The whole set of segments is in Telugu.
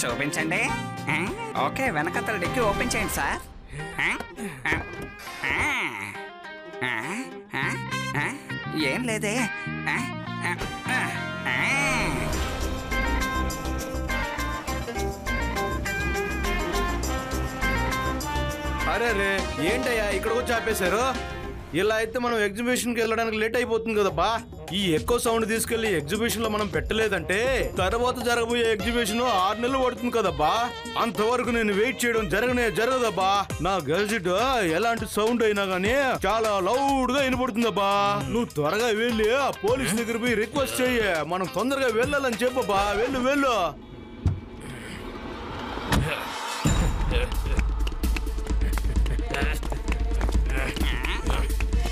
చూపించండి. ఓకే, వెనకతల డిక్కి ఓపెన్ చేయండి సార్. ఏం లేదే. అరే రే, ఏంటయ్యా ఇక్కడికి వచ్చి ఆపేశారు? ఇలా అయితే మనం ఎగ్జిబిషన్కి వెళ్ళడానికి లేట్ అయిపోతుంది కదబ్బా. ఈ ఎక్కువ సౌండ్ తీసుకెళ్లి ఎగ్జిబిషన్ లో మనం పెట్టలేదంటే తర్వాత జరగబోయే ఎగ్జిబిషన్ 6 నెలలు పడుతుంది కదబ్బా. అంతవరకు నేను వెయిట్ చేయడం జరగదబ్బా. నా గెజిట్ ఎలాంటి సౌండ్ అయినా గానీ చాలా లౌడ్ గా వినపడుతుందబ్బా. నువ్వు త్వరగా వెళ్ళి ఆ పోలీస్ దగ్గర పోయి రిక్వెస్ట్ చెయ్యి, మనం తొందరగా వెళ్ళాలని చెప్పబ్బా. వెళ్ళు.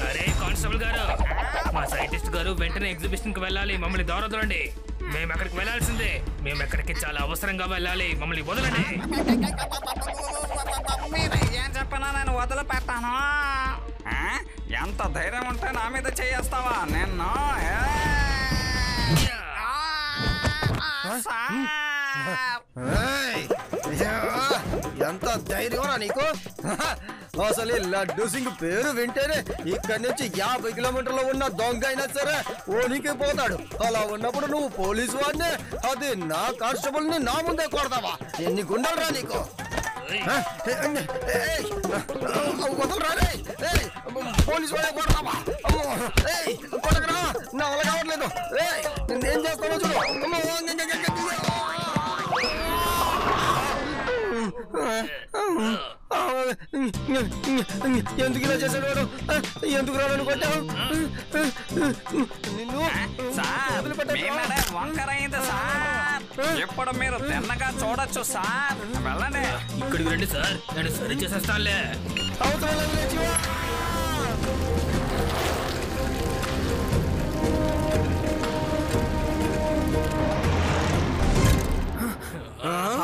అరే కానిస్టేబుల్ గారు, మా సైంటిస్ట్ గారు వెంటనే ఎగ్జిబిషన్ కి వెళ్ళాలి. మమ్మల్ని దూరదలండి. మేము ఎక్కడికి వెళ్ళాల్సిందే. మేము ఎక్కడికి చాలా అవసరంగా వెళ్ళాలి. మమ్మల్ని వదలండి. ఏం చెప్పనా నేను వదిలిపెట్టాను. ఎంత ధైర్యం ఉంటే నా మీద చేస్తావా నిన్ను? ఎంత ధైర్యం నీకు? అసలు లడ్డూ సింగ్ పేరు వింటేనే ఇక్కడి నుంచి 50 కిలోమీటర్లు ఉన్న దొంగ అయినా సరే ఓనికి పోతాడు. అలా ఉన్నప్పుడు నువ్వు పోలీసు వాడిని, అది నా కానిస్టేబుల్ ని నా ముందే కొడతావా? ఎన్ని గుండెలరా నీకు? వదలరా, పోలీసు వాడే కొడతావా? కొడకరా, నా వల్ల కావట్లేదు. నేనేం చేస్తానో చూడు. ఎందుకు ఇలా చేశాడు వాడు? ఎందుకు రాను కొట్టావు? నిన్ను వంకరైంది సార్. ఎప్పుడు మీరు తిన్నగా చూడొచ్చు సార్. వెళ్ళండి. ఇక్కడికి రండి సార్, నేను సరి చేసేస్తానులే.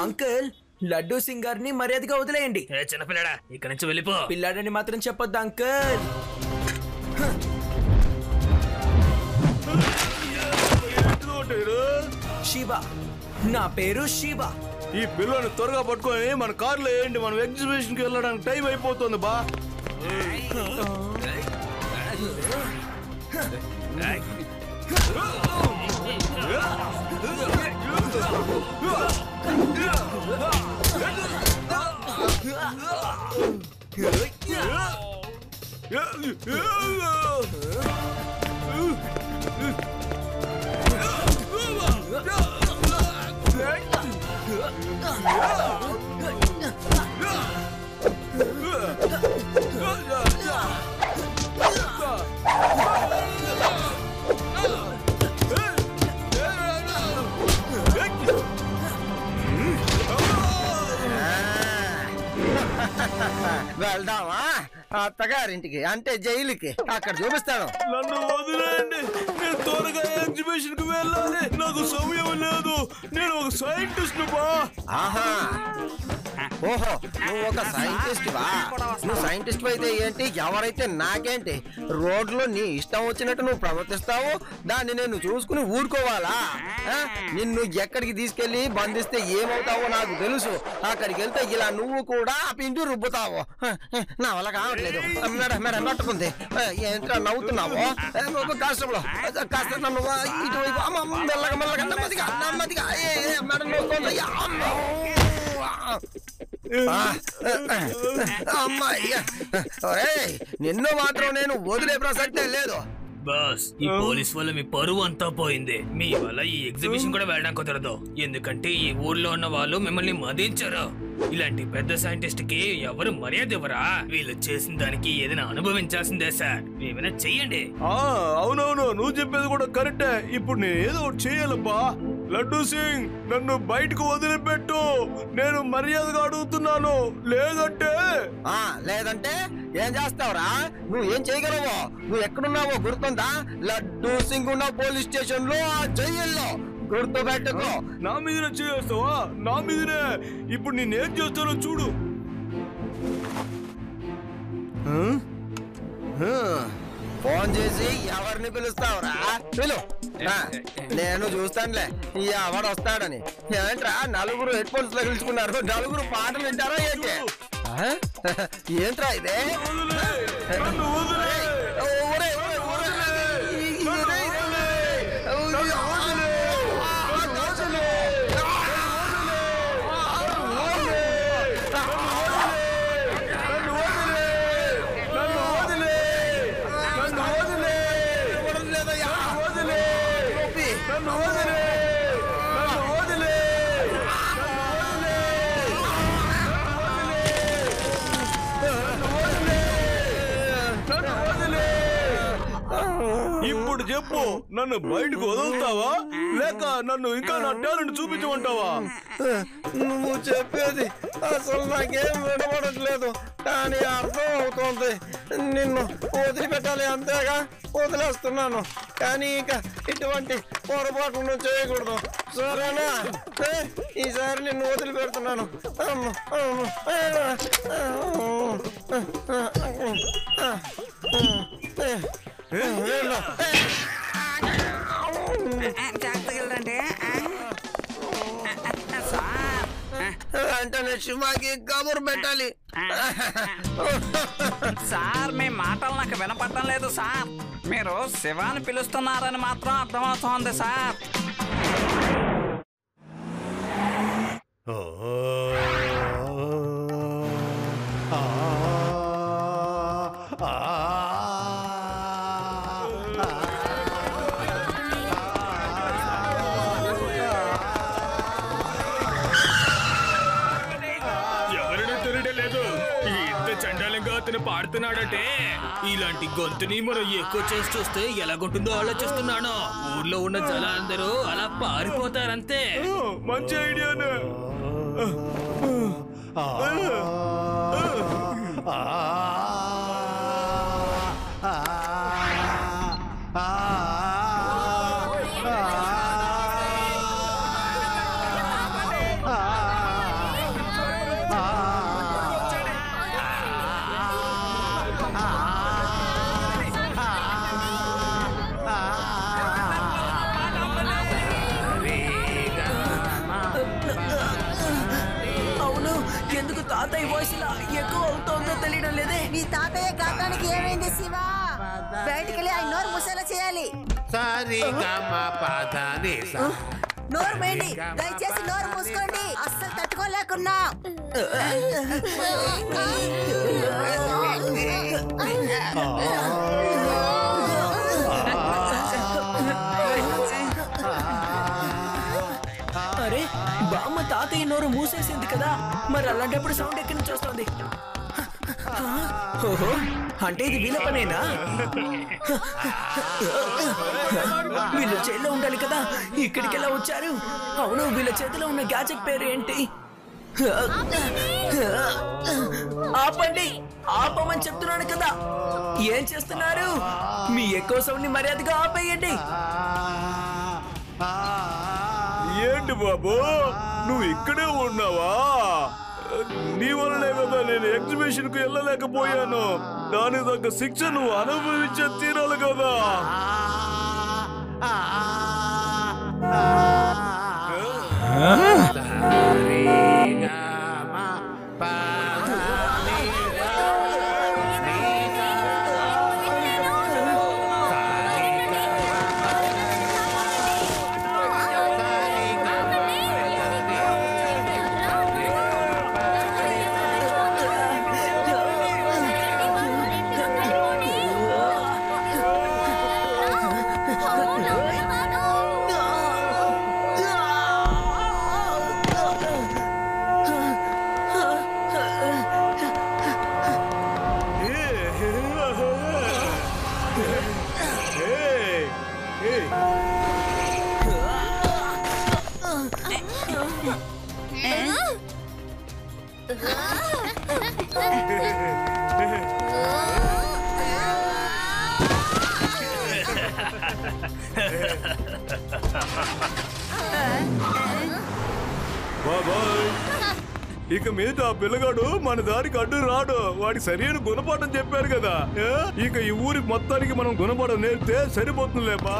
అంకుల్, లడ్డూ సింగ్ గారిని మర్యాదగా వదిలేయండి. చిన్నపిల్లడా, ఇక్కడి నుంచి వెళ్ళిపో. పిల్లాడని మాత్రం చెప్పొద్దు అంకుల్. శివ, నా పేరు శివ. ఈ పిల్లని త్వరగా పట్టుకొని మన కార్లో వేయండి. మనం ఎగ్జిబిషన్ కి వెళ్ళడానికి టైం అయిపోతుంది బా. వెళ్దామా అత్తగారింటికి, అంటే జైలుకి? అక్కడ చూపిస్తాను. నన్ను వదిలేయండి, నేను త్వరగా ఎగ్జిబిషన్ కి వెళ్ళాలి. నాకు సమయం లేదు. నేను ఒక సైంటిస్ట్ బా. ఆహా, ఓహో, నువ్వు ఒక సైంటిస్ట్ వా? నువ్వు సైంటిస్ట్ అయితే ఏంటి, ఎవరైతే నాకేంటి? రోడ్లో నీ ఇష్టం వచ్చినట్టు నువ్వు ప్రవర్తిస్తావు, దాన్ని నేను చూసుకుని ఊరుకోవాలా? నిన్ను ఎక్కడికి తీసుకెళ్లి బంధిస్తే ఏమవుతావో నాకు తెలుసు. అక్కడికి వెళ్తే ఇలా నువ్వు కూడా పిండి రుబ్బుతావు. నా వల్ల కావట్లేదు. మేడం పట్టుకుంది. ఏంట్రా నవ్వుతున్నావు? కాస్టబుల్, కాస్త నన్ను ఇటువైపు మెల్లగా నెమ్మదిగా మేడం నవ్వుతుంది. అమ్మాయ్యా, నిన్ను మాత్రం నేను వదిలే ప్రసక్తే లేదు. బాస్, ఈ పోలీస్ వల్ల మీ పరువు అంతా పోయింది. మీ వల్ల ఈ ఎగ్జిబిషన్ కూడా వెళ్ళడం కుదరదు. ఎందుకంటే ఈ ఊర్లో ఉన్న వాళ్ళు మిమ్మల్ని మదించారు. ఇలాంటి పెద్ద సైంటిస్ట్ కి ఎవరు మర్యాద ఇవ్వరా? వీళ్ళు చేసిన దానికి ఏదైనా అనుభవించాల్సిందే సార్. ఏమైనా చెయ్యండి. అవునవును, నువ్వు చెప్పేది కూడా కరెక్టే. ఇప్పుడు నేను ఏదో ఒకటి చెయ్యాలబ్బా. లడ్డూ సింగ్, నన్ను బయటకు వదిలిపెట్టు. నేను మర్యాదగా అడుగుతున్నాను. లేదంటే ఏం చేస్తావురా? నువ్వు ఏం చేయగలవో? నువ్వు ఎక్కడున్నావో గుర్తుందా? లడ్డూ సింగ్ ఉన్న పోలీస్ స్టేషన్ లో, ఆ జైల్లో. గుర్తు పెట్టుకో. నా మీదనే చేస్తావా? నా మీదనే. ఇప్పుడు నేనేం చేస్తానో చూడు. ఫోన్ చేసి ఎవరిని పిలుస్తావురా? పిలు. నేను చూస్తానులే ఎవడు వస్తాడని. ఏంట్రా నలుగురు హెడ్ ఫోన్స్ తగిలించుకున్నారు, నలుగురు పాటలు వింటారా ఏంటి? ఏంట్రా ఇదే? ఇప్పుడు చెప్పు, నన్ను బయటకు వదులుతావా లేక నన్ను ఇంకా నా టాలెంట్ చూపించమంటావా? నువ్వు చెప్పేది అసలు నాకేం వినపడట్లేదు, కానీ అర్థం అవుతోంది. నిన్ను వదిలిపెట్టాలి అంతేగా, వదిలేస్తున్నాను. కానీ ఇక ఇటువంటి పొరపాటు చేయకూడదు, సరేనా? ఈసారి నిన్ను వదిలిపెడుతున్నాను. వెంటనే శివాకి కబురు పెట్టాలి. సార్ మీ మాటలు నాకు వినపడటం లేదు సార్. మీరు శివాని పిలుస్తున్నారని మాత్రం అర్థమవుతోంది సార్. పాడుతున్నాడంటే ఇలాంటి గొంతుని మనం ఎక్కువ చేసి చూస్తే ఎలాగుంటుందో ఆలోచిస్తున్నాను. ఊర్లో ఉన్న జనాలందరూ అలా పారిపోతారంతే. మంచి ఐడియానే. తాతయ్య వాయిస్ ఇలా ఎక్కువ అవుతుందో తెలియడం లేదే. మీ తాతయ్య గాత్రానికి ఏమైంది శివ? బయటికెళ్ళి ఆయన నోరు ముసేలా చేయాలి. నోరు మేండి, దయచేసి నోరు మూసుకోండి. అస్సలు తట్టుకోలేకున్నా. అరే బామ్మ తాతయ్య నోరు మూసేసింది కదా, మరి అలాంటప్పుడు సౌండ్ ఎక్కడి నుంచి వస్తుంది? ఓహో, అంటే ఇది వీళ్ళ పనేనా? వీళ్ళ చేతిలో ఉండాలి కదా, ఇక్కడికి ఎలా వచ్చారు? అవును, వీళ్ళ చేతిలో ఉన్న గ్యాజెట్ పేరు ఏంటి? ఆపండి, ఆపమని చెప్తున్నాను కదా. ఏం చేస్తున్నారు? మీ ఎక్కువ సౌండ్ ని మర్యాదగా ఆపేయండి. ఏంటి బాబు, నువ్వు ఇక్కడే ఉన్నావా? నీ వల్లనే కదా నేను ఎగ్జిబిషన్ కు వెళ్ళలేకపోయాను. దాని తగ్గ శిక్ష నువ్వు అనుభవించే తీరాలి కదా. బాబాయ్, ఇక మీద ఆ పిల్లగాడు మన దారికి అడ్డు రాడు. వాడికి సరైన గుణపాఠం చెప్పారు కదా. ఇక ఈ ఊరి మొత్తానికి మనం గుణపాఠం నేర్పితే సరిపోతుందిలేపా.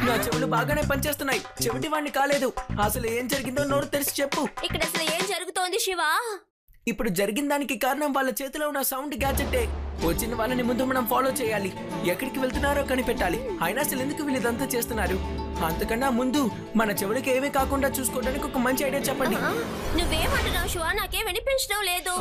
నా చెవులు బాగానే పనిచేస్తున్నాయి. చెవిటి వాడిని కాలేదు. అసలు ఏం జరిగిందో నోరు తెరిచి చెప్పు. ఇక్కడ అసలు ఏం జరుగుతోంది శివ? ఇప్పుడు జరిగిన దానికి కారణం వాళ్ళ చేతిలో ఉన్న సౌండ్ గ్యాజెట్టే. వచ్చిన వాళ్ళని ముందు మనం ఫాలో చేయాలి. ఎక్కడికి వెళ్తున్నారో కనిపెట్టాలి. అయినా అసలు ఎందుకు వీళ్ళు ఇదంతా చేస్తున్నారు? అంతకన్నా ముందు మన చెవులకి ఏమీ కాకుండా చూసుకోవడానికి ఒక మంచి ఐడియా చెప్పండి. నువ్వేమంటున్నావు శివ? నాకేం వినిపించడం లేదు.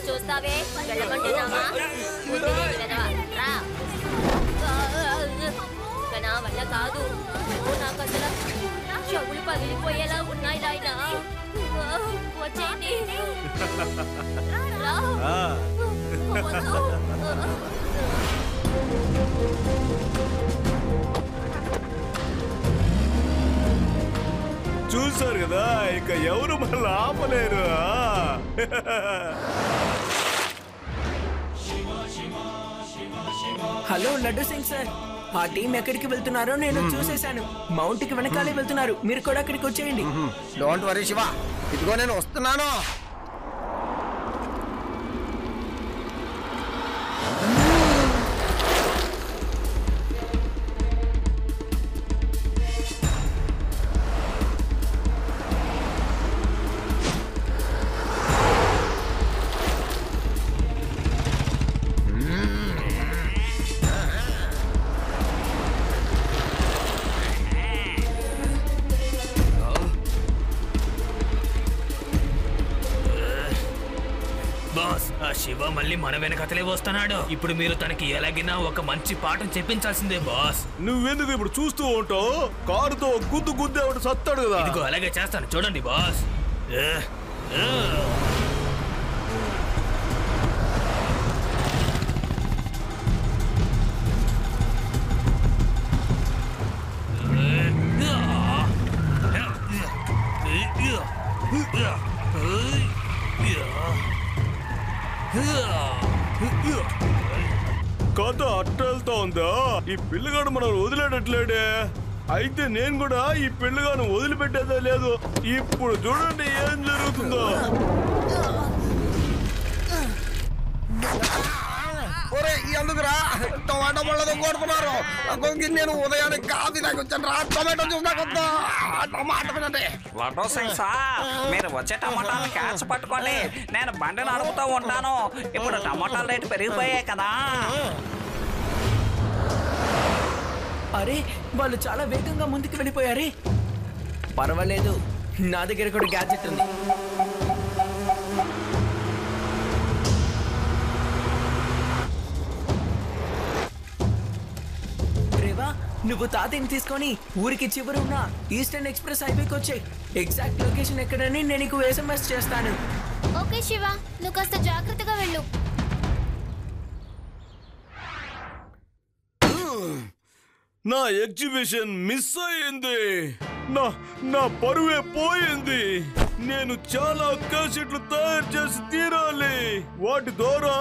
చూస్తావే వెళ్ళమంటున్నావా? నా వల్ల కాదు. నాకు అసలు చెవులు పగిలిపోయేలా ఉన్నాయి నాయనా. వచ్చేయండి. చూసారు కదా, ఇక ఎవరు మళ్ళీ ఆపలేరు. హలో లడ్డు సింగ్ సార్, ఆ టీం ఎక్కడికి వెళ్తున్నారో నేను చూసేశాను. మౌంట్ కి వెనకాలే వెళ్తున్నారు. మీరు కూడా అక్కడికి వచ్చేయండి. డోంట్ వరీ శివ, ఇదిగో నేను వస్తున్నాను. శివ మళ్ళీ మన వెనకతలే వస్తున్నాడు. ఇప్పుడు మీరు తనకి ఎలాగైనా ఒక మంచి పాఠం చెప్పించాల్సిందే బాస్. నువ్వెందుకు ఇప్పుడు చూస్తూ ఉంటావు? కారుతో గుద్దేవాడు సత్తాడు కదా. ఇదిగో అలాగే చేస్తాను, చూడండి బాస్. కథ అట్ట వెళ్తా ఉందా? ఈ పిల్లగాడు మనం వదిలేటట్లేడే. అయితే నేను కూడా ఈ పిల్లగాను వదిలిపెట్టేదే లేదు. ఇప్పుడు చూడండి ఏం జరుగుతుందో. ఎందుకురా టమాటో పళ్ళతో కొడుతున్నారు? నేను ఉదయానికి కాఫీ నాకు వచ్చాను రా. టమాటో చూసినా టమాటో లడ్డూ సింగ్ సార్, మీరు వచ్చే టమాటాలను క్యాచ్ పట్టుకోండి. నేను బండి నడుపుతూ ఉంటాను. ఇప్పుడు టమాటాల రేటు పెరిగిపోయాయి కదా. అరే, వాళ్ళు చాలా వేగంగా ముందుకు వెళ్ళిపోయారే. పర్వాలేదు, నా దగ్గర కూడా గ్యాడ్జెట్ ఉంది. రేవా, నువ్వు తాతయ్యని తీసుకొని ఊరికి చివరి ఉన్న ఈస్టర్న్ ఎక్స్ప్రెస్ హైవేకి వచ్చాయి. ఎగ్జాక్ట్ లొకేషన్ ఎక్కడని నేను నీకు SMS చేస్తాను. ఓకే శివ, నువ్వు కాస్త జాగ్రత్తగా వెళ్ళు. నా ఎగ్జిబిషన్ మిస్ అయ్యింది. నా పరువే పోయింది. నేను చాలా క్యాసెట్లు తయారు చేసి తీరాలి. వాటి ద్వారా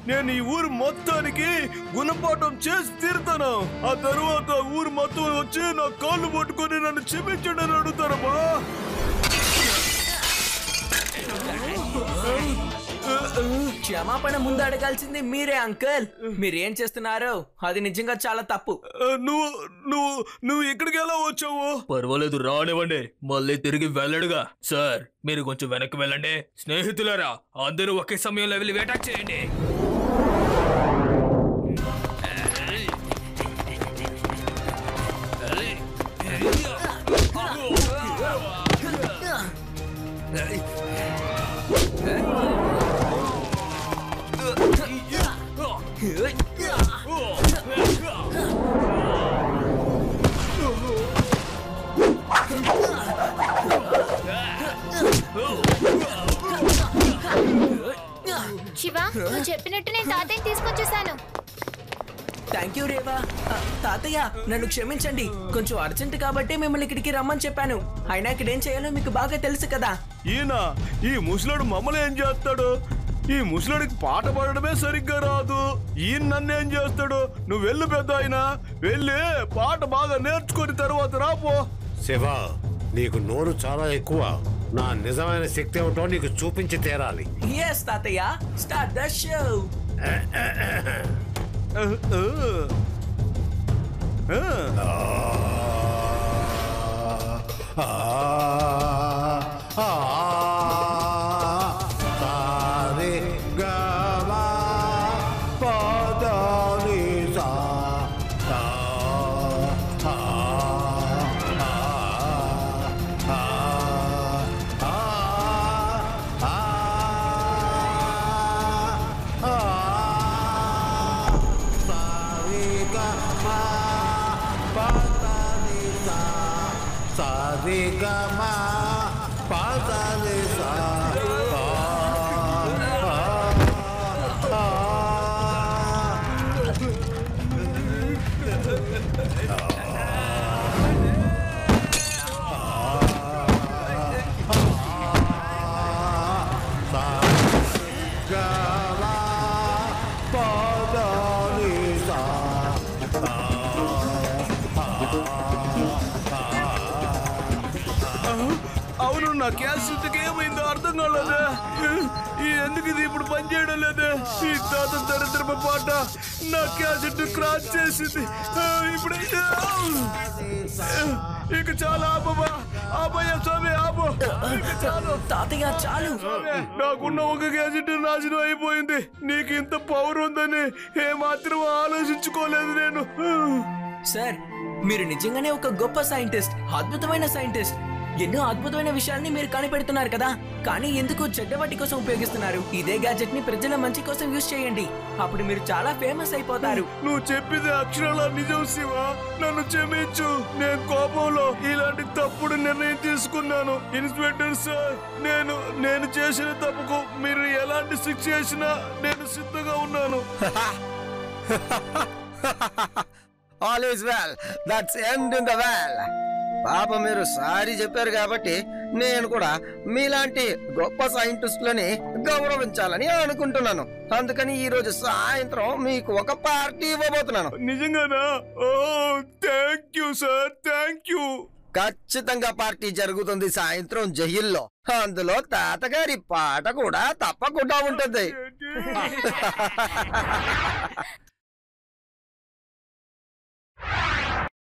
నేను ఈ ఊరు మొత్తానికి గుణపాఠం చేసి తీరుతాను. ఆ తర్వాత ఊరు మొత్తం వచ్చి నా కాళ్ళు పట్టుకొని నన్ను క్షమించడని అడుగుతారమ్మా. క్షమాపణ ముందు అడగాల్సింది మీరే అంకుల్. మీరేం చేస్తున్నారో అది నిజంగా చాలా తప్పు. నువ్వు ఇక్కడికి ఎలా వచ్చావు? పర్వాలేదు, రానివ్వండి. మళ్ళీ తిరిగి వెళ్ళడుగా. సార్, మీరు కొంచెం వెనక్కి వెళ్ళండి. స్నేహితులారా, అందరూ ఒకే సమయంలో వెళ్ళి వేటాక్ చేయండి. Thank you Reva. తాతయ్య నన్ను క్షమించండి, కొంచెం అర్జెంట్ కాబట్టి మిమ్మల్ని ఇక్కడికి రమ్మని చెప్పాను. అయినా ఇక్కడ ఏం చేయాలో మీకు బాగా తెలుసు కదా. ఈ ముసలాడు మమ్మల్ని ఏం చేస్తాడు? ఈ ముసలాడికి పాట పాడడమే సరిగ్గా రాదు. ఈయన నన్నేం చేస్తాడు? నువ్వు వెళ్ళు పెద్ద ఆయన, వెళ్ళి పాట బాగా నేర్చుకొని తర్వాత రాపో. శివ, నీకు నోరు చాలా ఎక్కువ. నా నిజమైన శక్తి ఏమిటో నీకు చూపించి తీరాలి. ఎస్ తాతయ్య, స్టార్ట్ ద షో. అవును, నా క్యాసెట్కి ఏమైందో అర్థం కాలేదే. ఎందుకు ఇది ఇప్పుడు పనిచేయడం లేదే? ఈ తాత దరిద్రమ పాట నా క్యాసెట్ క్రాస్ చేసింది. ఇప్పుడు ఇక చాలా ఆపవా, ఆపయ్య స్వామి, ఆపో. తాతయ్య చాలు. నాకున్న ఒక క్యాసెట్ నాశనం అయిపోయింది. నీకు ఇంత పవర్ ఉందని ఏమాత్రం ఆలోచించుకోలేదు నేను. సార్, మీరు నిజంగానే ఒక గొప్ప సైంటిస్ట్, అద్భుతమైన సైంటిస్ట్. ఎన్నో అద్భుతమైన విషయాల్ని మీరు కనిపెడుతున్నారు కదా, కానీ ఎందుకు చెడ్డ వాటి కోసం ఉపయోగిస్తున్నారు? ఇదే గ్యాజెట్ ని ప్రజల మంచి కోసం యూజ్ చేయండి, అప్పుడు మీరు చాలా ఫేమస్ అయిపోతారు. నువ్వు చెప్పింది అక్షరాల నిజం శివ. నన్ను క్షమించు, నేను కోపంలో ఇలాంటి తప్పుడు నిర్ణయం తీసుకున్నాను. ఇన్స్పెక్టర్ సార్, నేను చేసిన తప్పుకు మీరు ఎలాంటి శిక్ష చేసినా నేను సిద్ధంగా ఉన్నాను. All is well. That's end in the well. పాప మీరు సారీ చెప్పారు కాబట్టి నేను కూడా మీలాంటి గొప్ప సైంటిస్టులని గౌరవించాలని అనుకుంటున్నాను. అందుకని ఈ రోజు సాయంత్రం మీకు ఒక పార్టీ ఇవ్వబోతున్నాను. నిజంగానా? Oh thank you sir, thank you. ఖచ్చితంగా పార్టీ జరుగుతుంది సాయంత్రం జైల్లో. అందులో తాతగారి పాట కూడా తప్పకుండా ఉంటుంది.